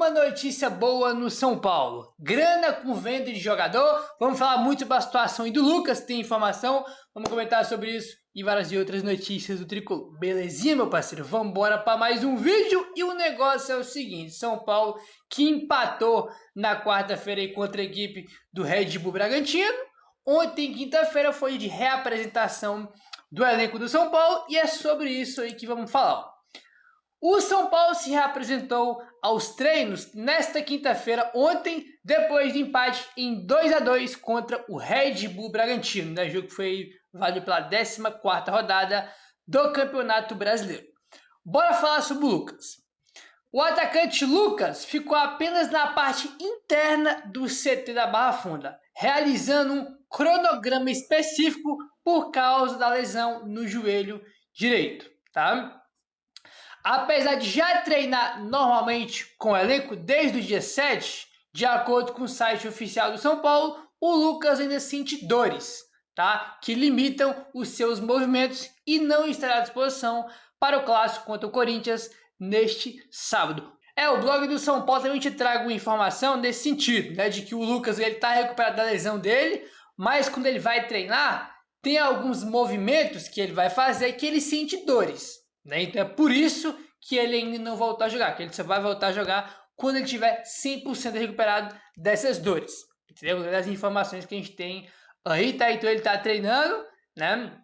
Uma notícia boa no São Paulo. Grana com venda de jogador. Vamos falar muito sobre a situação aí do Lucas, tem informação. Vamos comentar sobre isso e várias outras notícias do Tricolor. Belezinha, meu parceiro? Vamos embora para mais um vídeo. E o negócio é o seguinte, São Paulo que empatou na quarta-feira aí contra a equipe do Red Bull Bragantino. Ontem, quinta-feira, foi de reapresentação do elenco do São Paulo e é sobre isso aí que vamos falar. O São Paulo se reapresentou aos treinos nesta quinta-feira, ontem, depois de empate em 2-2 contra o Red Bull Bragantino, né? Jogo que foi válido pela 14ª rodada do Campeonato Brasileiro. Bora falar sobre o Lucas. O atacante Lucas ficou apenas na parte interna do CT da Barra Funda, realizando um cronograma específico por causa da lesão no joelho direito, tá? Apesar de já treinar normalmente com o elenco desde o dia 7, de acordo com o site oficial do São Paulo, o Lucas ainda sente dores, tá? Que limitam os seus movimentos e não estará à disposição para o clássico contra o Corinthians neste sábado. O blog do São Paulo também te traga uma informação nesse sentido, né? De que o Lucas está recuperado da lesão dele, mas quando ele vai treinar, tem alguns movimentos que ele vai fazer que ele sente dores, né? Então é por isso que ele ainda não voltou a jogar, que ele só vai voltar a jogar quando ele estiver 100% recuperado dessas dores, entendeu? Das informações que a gente tem aí, tá? Então ele tá treinando, né?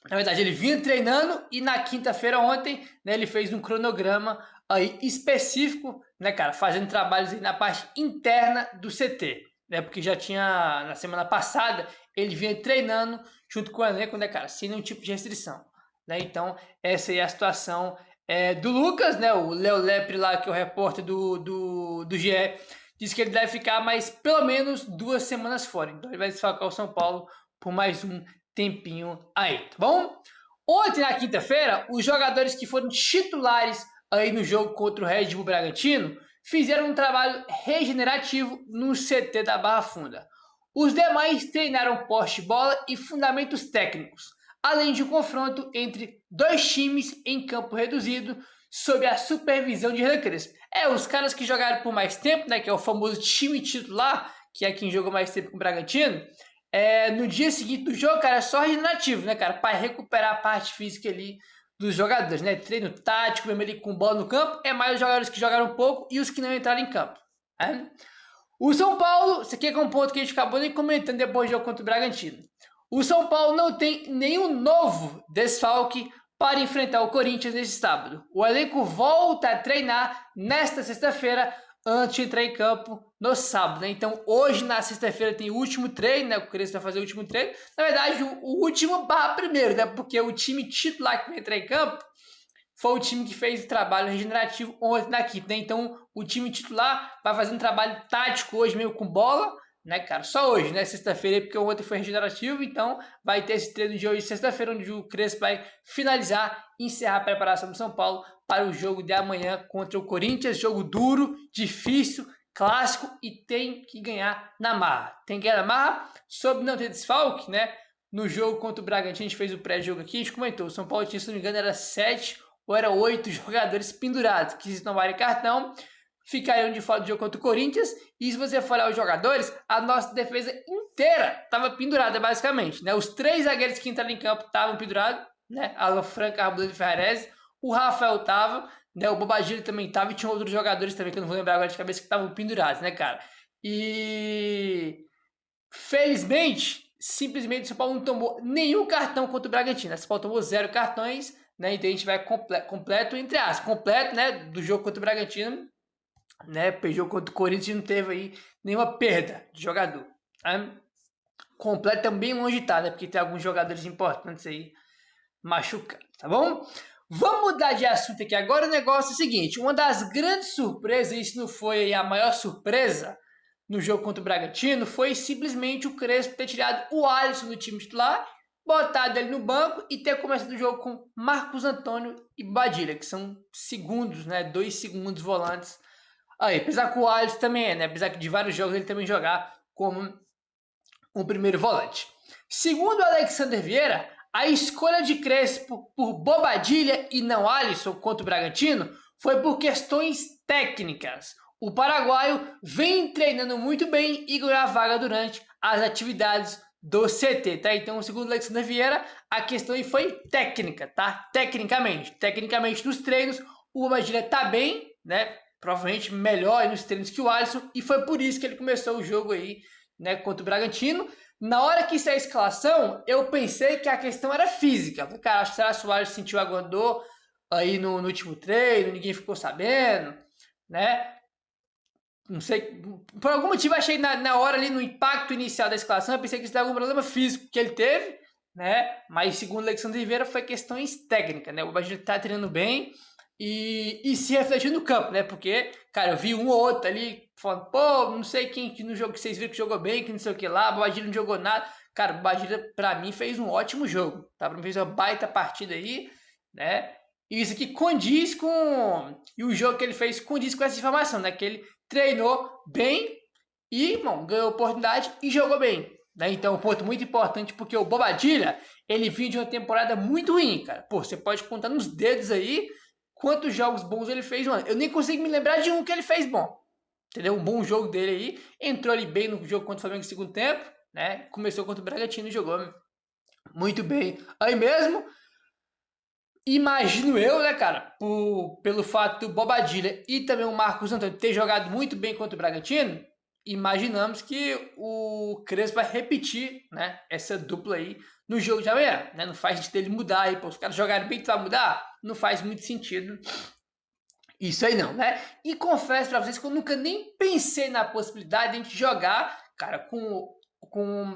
Na verdade ele vinha treinando e na quinta-feira ontem, né, ele fez um cronograma aí específico, né, cara, fazendo trabalhos aí na parte interna do CT, né? Porque já tinha, na semana passada, ele vinha treinando junto com o elenco, né, cara, sem nenhum tipo de restrição, né? Então essa aí é a situação do Lucas, né? O Léo Lepre lá, que é o repórter do GE, disse que ele deve ficar mais pelo menos 2 semanas fora. Então ele vai desfalcar o São Paulo por mais um tempinho aí, tá bom? Ontem, na quinta-feira, os jogadores que foram titulares aí no jogo contra o Red Bull Bragantino fizeram um trabalho regenerativo no CT da Barra Funda. Os demais treinaram poste de bola e fundamentos técnicos, além de um confronto entre dois times em campo reduzido, sob a supervisão de Hernan Crespo. Os caras que jogaram por mais tempo, né, que é o famoso time titular, que é quem jogou mais tempo com o Bragantino, no dia seguinte do jogo, cara, é só regenerativo, né, cara, para recuperar a parte física ali dos jogadores, né, treino tático, mesmo ali com bola no campo, mais os jogadores que jogaram pouco e os que não entraram em campo, né? O São Paulo, isso aqui é um ponto que a gente acabou nem comentando depois do jogo contra o Bragantino. O São Paulo não tem nenhum novo desfalque para enfrentar o Corinthians nesse sábado. O elenco volta a treinar nesta sexta-feira antes de entrar em campo no sábado, né? Então hoje na sexta-feira tem o último treino, né? O Corinthians vai fazer o último treino. Na verdade o último primeiro, né? Porque o time titular que vai entrar em campo foi o time que fez o trabalho regenerativo ontem na quinta, né? Então o time titular vai fazer um trabalho tático hoje meio com bola, né, cara? Só hoje, né? Sexta-feira, porque ontem foi regenerativo, então vai ter esse treino de hoje, sexta-feira, onde o Crespo vai finalizar e encerrar a preparação do São Paulo para o jogo de amanhã contra o Corinthians. Jogo duro, difícil, clássico e tem que ganhar na marra. Tem que ganhar na marra, sobre não ter desfalque, né? No jogo contra o Bragantino, a gente fez o pré-jogo aqui, a gente comentou, o São Paulo tinha, se não me engano, era 7 ou era 8 jogadores pendurados, que se tomarem cartão, ficariam de fora do jogo contra o Corinthians. E se você for olhar os jogadores, a nossa defesa inteira estava pendurada, basicamente, né? Os 3 zagueiros que entraram em campo estavam pendurados, né? Alan Franco, Arboleda e Ferrarese. O Rafael estava, né? O Bobadilha também estava, e tinha outros jogadores também, que eu não vou lembrar agora de cabeça, que estavam pendurados, né, cara? E felizmente, simplesmente o São Paulo não tomou nenhum cartão contra o Bragantino. O São Paulo tomou 0 cartões, né? Então a gente vai completo, entre aspas, completo, né? Do jogo contra o Bragantino, né? O jogo contra o Corinthians não teve aí nenhuma perda de jogador, né? Completo também longe tá, né? Porque tem alguns jogadores importantes aí machucados, tá bom? Vamos mudar de assunto aqui agora. O negócio é o seguinte, uma das grandes surpresas, isso não foi a maior surpresa no jogo contra o Bragantino, foi simplesmente o Crespo ter tirado o Alisson do time titular, botado ele no banco e ter começado o jogo com Marcos Antônio e Badilha, que são segundos, né? 2 segundos volantes. Aí, apesar que o Alisson também né? Apesar que de vários jogos ele também jogar como um primeiro volante. Segundo o Alexander Vieira, a escolha de Crespo por Bobadilha e não Alisson contra o Bragantino foi por questões técnicas. o paraguaio vem treinando muito bem e ganhou a vaga durante as atividades do CT, tá? Então, segundo o Alexandre Vieira, a questão aí foi técnica, tá? Tecnicamente nos treinos, o Bobadilla tá bem, né? Provavelmente melhor nos treinos que o Alisson, e foi por isso que ele começou o jogo aí, né, contra o Bragantino. Na hora que saiu a escalação, eu pensei que a questão era física. Cara, acho que o Alisson sentiu alguma dor aí no último treino, ninguém ficou sabendo, né? Não sei, por algum motivo achei na hora ali, no impacto inicial da escalação, eu pensei que isso era algum problema físico que ele teve, né? Mas segundo o Alexandre Oliveira foi questões técnicas, né? O Bobadilla tá treinando bem e se refletiu no campo, né? Porque, cara, eu vi um ou outro ali falando, pô, não sei quem que no jogo que vocês viram que jogou bem, que não sei o que lá, o Bobadilla não jogou nada. Cara, o Bobadilla pra mim fez um ótimo jogo, tá? Pra mim fez uma baita partida aí, né? E isso aqui condiz com... E o jogo que ele fez condiz com essa informação, né? Que ele treinou bem e, bom, ganhou oportunidade e jogou bem, né? Então, um ponto muito importante, porque o Bobadilla, ele vinha de uma temporada muito ruim, cara. Pô, você pode contar nos dedos aí quantos jogos bons ele fez, mano. Eu nem consigo me lembrar de um que ele fez bom, entendeu? Um bom jogo dele aí. Entrou ali bem no jogo contra o Flamengo no segundo tempo, né? Começou contra o Bragantino e jogou muito bem. Aí mesmo... Imagino eu, né, cara, pelo fato do Bobadilla e também o Marcos Antônio ter jogado muito bem contra o Bragantino, imaginamos que o Crespo vai repetir, né, essa dupla aí no jogo de amanhã, né? Não faz sentido ele mudar aí, pô, os caras jogarem bem, tu vai mudar? Não faz muito sentido isso aí não, né? E confesso pra vocês que eu nunca nem pensei na possibilidade de a gente jogar, cara, com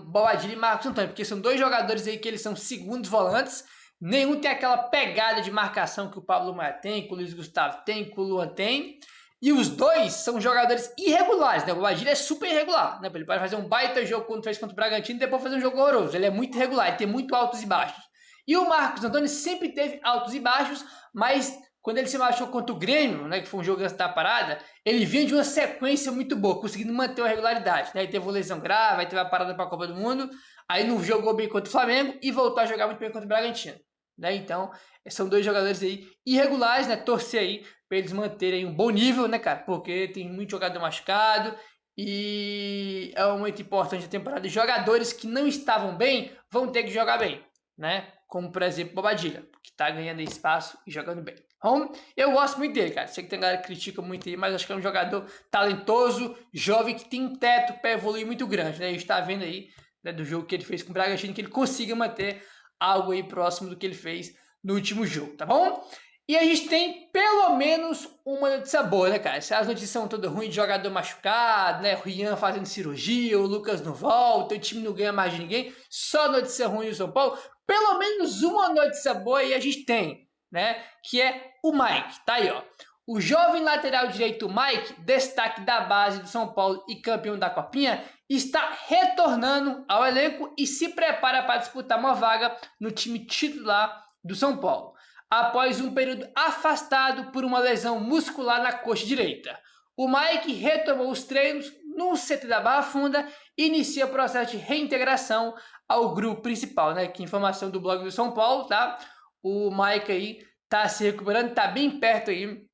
Bobadilla e Marcos Antônio, porque são dois jogadores aí que eles são segundos volantes. Nenhum tem aquela pegada de marcação que o Pablo Maia tem, que o Luiz Gustavo tem, que o Luan tem. E os dois são jogadores irregulares, né? O Bobadilla é super irregular, né? Ele pode fazer um baita jogo quando fez contra o Bragantino e depois fazer um jogo horroroso. Ele é muito irregular, ele tem muito altos e baixos. E o Marcos Antônio sempre teve altos e baixos, mas quando ele se machucou contra o Grêmio, né, que foi um jogo antes da parada, ele vinha de uma sequência muito boa, conseguindo manter a regularidade, né? Ele teve uma lesão grave, aí teve a parada para a Copa do Mundo, aí não jogou bem contra o Flamengo e voltou a jogar muito bem contra o Bragantino. Né? Então, são dois jogadores aí irregulares, né? Torcer aí para eles manterem um bom nível, né, cara? Porque tem muito jogador machucado e é muito importante a temporada. Jogadores que não estavam bem vão ter que jogar bem, né? Como, por exemplo, o Bobadilla, que tá ganhando espaço e jogando bem. Então, eu gosto muito dele, cara. Sei que tem galera que critica muito aí, mas acho que é um jogador talentoso, jovem, que tem um teto para evoluir muito grande, né? A gente tá vendo aí, né, do jogo que ele fez com o Bragantino, que ele consiga manter algo aí próximo do que ele fez no último jogo, tá bom? E a gente tem pelo menos uma notícia boa, né, cara? Se as notícias são todas ruins, de jogador machucado, né? O Rian fazendo cirurgia, o Lucas não volta, o time não ganha mais de ninguém, só notícia ruim do São Paulo. Pelo menos uma notícia boa aí a gente tem, né? Que é o Mike, tá aí, ó. O jovem lateral direito Mike, destaque da base do São Paulo e campeão da Copinha, está retornando ao elenco e se prepara para disputar uma vaga no time titular do São Paulo, após um período afastado por uma lesão muscular na coxa direita. O Mike retomou os treinos no CT da Barra Funda e inicia o processo de reintegração ao grupo principal, né? Que informação do blog do São Paulo, tá? O Mike aí tá se recuperando, tá bem perto aí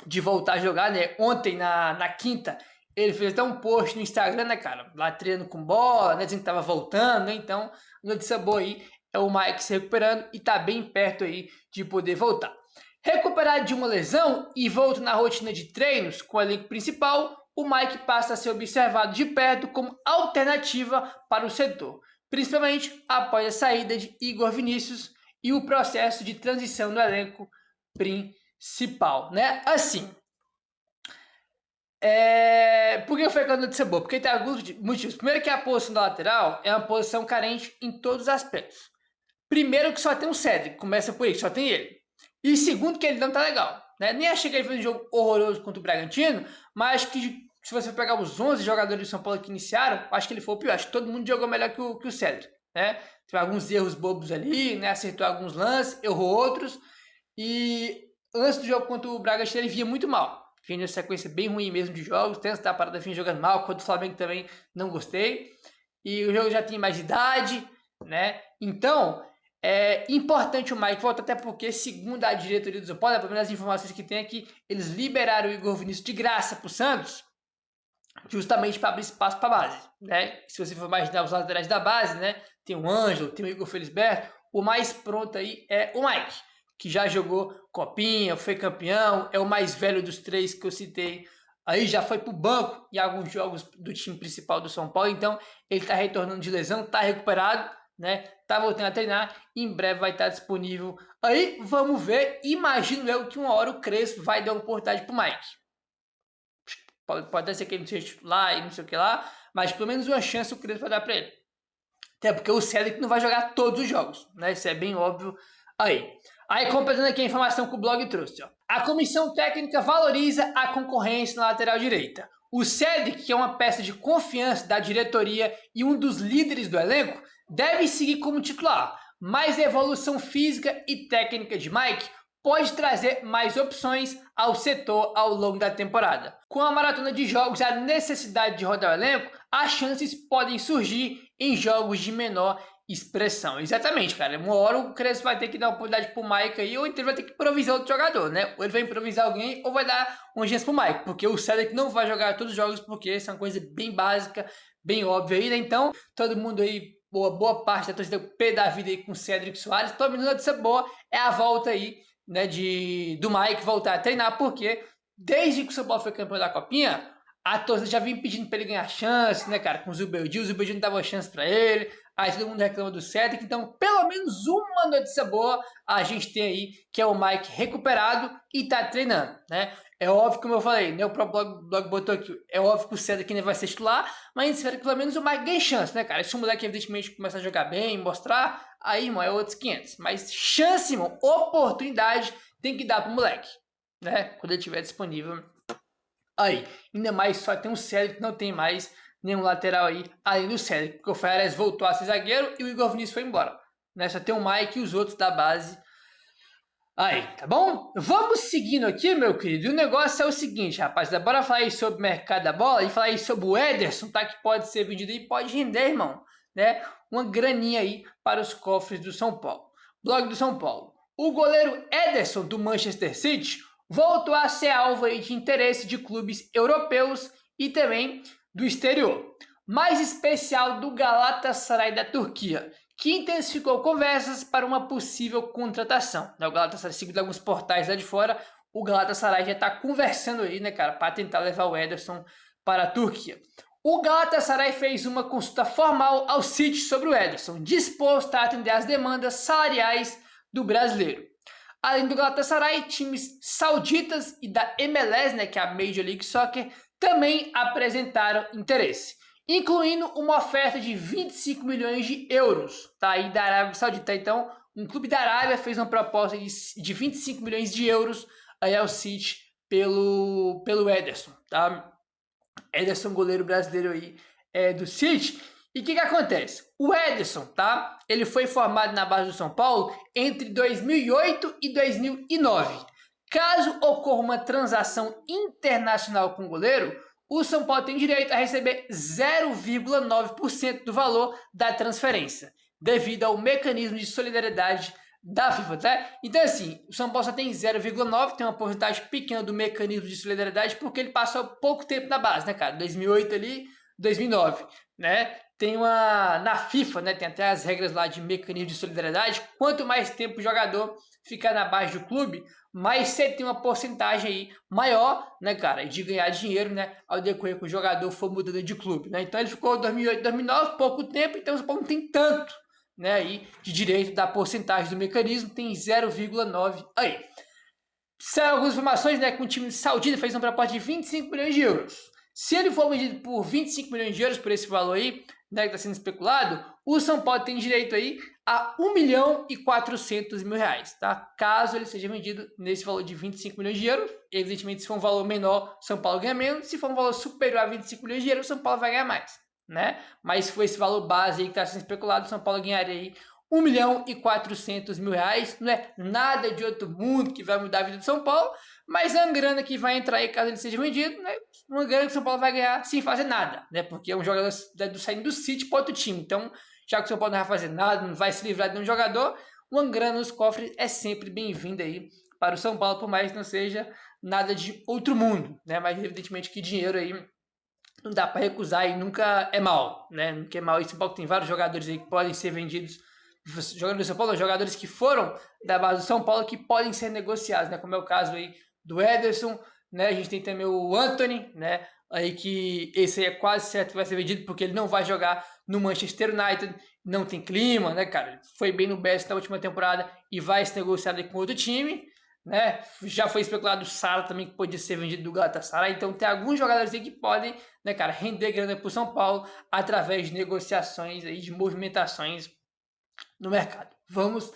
de voltar a jogar, né? Ontem, na quinta, ele fez até um post no Instagram, né, cara? Lá treinando com bola, né? Dizendo que tava voltando, né? Então, notícia boa aí é o Mike se recuperando e tá bem perto aí de poder voltar. Recuperado de uma lesão e volta na rotina de treinos com o elenco principal, o Mike passa a ser observado de perto como alternativa para o setor, principalmente após a saída de Igor Vinícius e o processo de transição do elenco principal, né? Assim, por que foi a notícia boa? Porque tem alguns motivos. Primeiro que a posição da lateral é uma posição carente em todos os aspectos. Primeiro que só tem o Cédric, começa por aí, só tem ele. E segundo que ele não tá legal, né? Nem achei que ele fez um jogo horroroso contra o Bragantino, mas acho que se você pegar os 11 jogadores do São Paulo que iniciaram, acho que ele foi o pior. Acho que todo mundo jogou melhor que o Cédric, né? Teve alguns erros bobos ali, né? Acertou alguns lances, errou outros. E antes do jogo contra o Bragantino ele via muito mal. Vinha uma sequência bem ruim mesmo de jogos. Tem essa parada vinha jogando mal. Contra o Flamengo também não gostei. E o jogo já tinha mais idade, né? Então, É importante o Mike voltar, até porque, segundo a diretoria do São Paulo, pelo menos as informações que tem aqui, eles liberaram o Igor Vinícius de graça pro Santos, justamente para abrir espaço para a base, né? Se você for imaginar os laterais da base, né? Tem o Ângelo, tem o Igor Felisberto, o mais pronto aí é o Mike, que já jogou Copinha, foi campeão, é o mais velho dos três que eu citei. Aí já foi pro banco em alguns jogos do time principal do São Paulo, então ele tá retornando de lesão, tá recuperado, né? Tá voltando a treinar, em breve vai estar disponível. Aí vamos ver, imagino eu que uma hora o Crespo vai dar uma oportunidade pro Mike. Pode até ser que ele não seja titular e não sei o que lá, mas pelo menos uma chance o Crespo vai dar pra ele. Até porque o Cedric não vai jogar todos os jogos, né? Isso é bem óbvio aí. Aí, completando aqui a informação que o blog trouxe, ó. A comissão técnica valoriza a concorrência na lateral direita. O Cedric, que é uma peça de confiança da diretoria e um dos líderes do elenco, deve seguir como titular, mas a evolução física e técnica de Mike pode trazer mais opções ao setor ao longo da temporada. Com a maratona de jogos e a necessidade de rodar o elenco, as chances podem surgir em jogos de menor expressão. Exatamente, cara. Uma hora o Crespo vai ter que dar uma oportunidade pro Mike aí, ou então ele vai ter que improvisar outro jogador, né? Ou ele vai improvisar alguém, ou vai dar uma chance pro Mike, porque o Cedric não vai jogar todos os jogos, porque essa é uma coisa bem básica, bem óbvia aí, né? Então, todo mundo aí, boa parte da torcida pé da vida aí com o Cedric Soares, todo mundo notícia boa é a volta aí, né, do Mike voltar a treinar, porque desde que o São Paulo foi campeão da Copinha, a torcida já vinha pedindo para ele ganhar chance, né, cara, com o Zubeldia não dava chance para ele, aí todo mundo reclama do Cedric, então pelo menos uma notícia boa a gente tem aí, que é o Mike recuperado e tá treinando, né? É óbvio, como eu falei, né, o próprio blog botou aqui, é óbvio que o Cedric ainda vai ser titular, mas a gente espera que pelo menos o Mike ganhe chance, né, cara? Se o moleque evidentemente começar a jogar bem, mostrar, aí, irmão, é outros 500. Mas chance, irmão, oportunidade tem que dar pro moleque, né? Quando ele estiver disponível. Aí, ainda mais só tem um Cedric, não tem mais nenhum lateral aí, além do Cedric, porque o Ferrez voltou a ser zagueiro e o Igor Vinícius foi embora, né? Só tem o Mike e os outros da base. Aí, tá bom? Vamos seguindo aqui, meu querido. E o negócio é o seguinte, rapaziada. Bora falar aí sobre o mercado da bola e falar aí sobre o Ederson, tá? Que pode ser vendido e pode render, irmão, né? Uma graninha aí para os cofres do São Paulo. Blog do São Paulo. O goleiro Ederson do Manchester City voltou a ser alvo aí de interesse de clubes europeus e também do exterior. Mais especial do Galatasaray da Turquia, que intensificou conversas para uma possível contratação. O Galatasaray, segundo alguns portais lá de fora, o Galatasaray já está conversando aí, né, cara, para tentar levar o Ederson para a Turquia. O Galatasaray fez uma consulta formal ao City sobre o Ederson, disposto a atender às demandas salariais do brasileiro. Além do Galatasaray, times sauditas e da MLS, né, que é a Major League Soccer, também apresentaram interesse, incluindo uma oferta de 25 milhões de euros, tá? Aí da Arábia Saudita. Então, um clube da Arábia fez uma proposta de 25 milhões de euros aí ao City pelo Ederson, tá? Ederson, goleiro brasileiro aí do City. E o que acontece? O Ederson, tá? Ele foi formado na base do São Paulo entre 2008 e 2009. Caso ocorra uma transação internacional com o goleiro, o São Paulo tem direito a receber 0,9% do valor da transferência, devido ao mecanismo de solidariedade da FIFA, tá? Então, assim, o São Paulo só tem 0,9%, tem uma porcentagem pequena do mecanismo de solidariedade, porque ele passou pouco tempo na base, né, cara? 2008 ali, 2009, né? Tem uma... Na FIFA, né, tem até as regras lá de mecanismo de solidariedade. Quanto mais tempo o jogador ficar na base do clube, mais você tem uma porcentagem aí maior, né, cara, de ganhar dinheiro, né, ao decorrer que o jogador for mudando de clube, né? Então ele ficou 2008, 2009, pouco tempo, então o São Paulo não tem tanto, né, aí de direito da porcentagem do mecanismo, tem 0,9 aí. São algumas informações, né, que o time saudita fez uma proposta de 25 milhões de euros. Se ele for vendido por 25 milhões de euros por esse valor aí, né, que está sendo especulado, o São Paulo tem direito aí a 1 milhão e 400 mil reais, tá? Caso ele seja vendido nesse valor de 25 milhões de euros, evidentemente se for um valor menor, São Paulo ganha menos, se for um valor superior a 25 milhões de euros, São Paulo vai ganhar mais, né? Mas se for esse valor base aí que está sendo especulado, São Paulo ganharia aí 1 milhão e 400 mil reais, não é nada de outro mundo que vai mudar a vida do São Paulo, mas é uma grana que vai entrar aí caso ele seja vendido, né? Uma grana que o São Paulo vai ganhar sem fazer nada, né? Porque é um jogador saindo do City para outro time. Então, já que o São Paulo não vai fazer nada, não vai se livrar de um jogador, uma grana nos cofres é sempre bem-vinda aí para o São Paulo, por mais que não seja nada de outro mundo, né? Mas evidentemente que dinheiro aí não dá para recusar e nunca é mal, né? Nunca é mal. E São Paulo tem vários jogadores aí que podem ser vendidos, jogadores do São Paulo, jogadores que foram da base do São Paulo que podem ser negociados, né? Como é o caso aí do Ederson, né? A gente tem também o Antony, né? Aí que esse aí é quase certo que vai ser vendido porque ele não vai jogar no Manchester United, não tem clima, né, cara? Foi bem no Best na última temporada e vai se negociar com outro time, né? Já foi especulado o Sara também que podia ser vendido do Galatasaray, então tem alguns jogadores aí que podem, né, cara, render grana para o São Paulo através de negociações aí, de movimentações no mercado. Vamos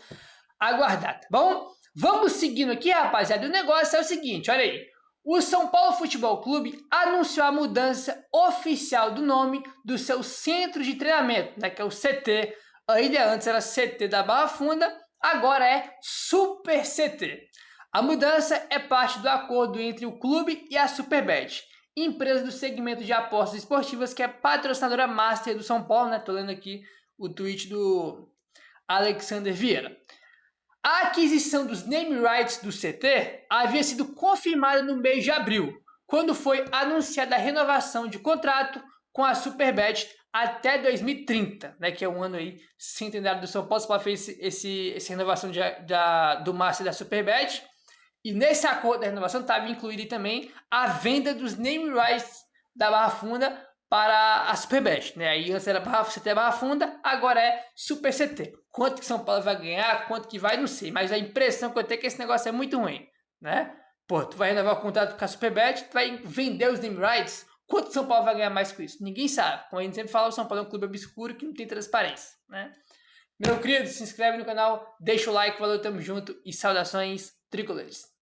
aguardar, tá bom? Vamos seguindo aqui, rapaziada. O negócio é o seguinte, olha aí. O São Paulo Futebol Clube anunciou a mudança oficial do nome do seu centro de treinamento, né, que é o CT. Ainda antes era CT da Barra Funda, agora é Super CT. A mudança é parte do acordo entre o clube e a Superbet, empresa do segmento de apostas esportivas que é patrocinadora master do São Paulo, né? Tô lendo aqui o tweet do Alexander Vieira. A aquisição dos name rights do CT havia sido confirmada no mês de abril, quando foi anunciada a renovação de contrato com a Superbet até 2030, né, que é um ano aí centenário do São Paulo. São Paulo fez essa renovação do Master da Superbet, e nesse acordo da renovação estava incluída também a venda dos name rights da Barra Funda para a Superbet, né? Aí antes era CT Barra Funda, agora é Super CT. Quanto que São Paulo vai ganhar, quanto que vai, não sei. Mas a impressão que eu tenho é que esse negócio é muito ruim, né? Pô, tu vai renovar o contrato com a Superbet, tu vai vender os name rights, quanto São Paulo vai ganhar mais com isso? Ninguém sabe. Como a gente sempre fala, o São Paulo é um clube obscuro que não tem transparência, né? Meu querido, se inscreve no canal, deixa o like, valeu, tamo junto e saudações tricolores.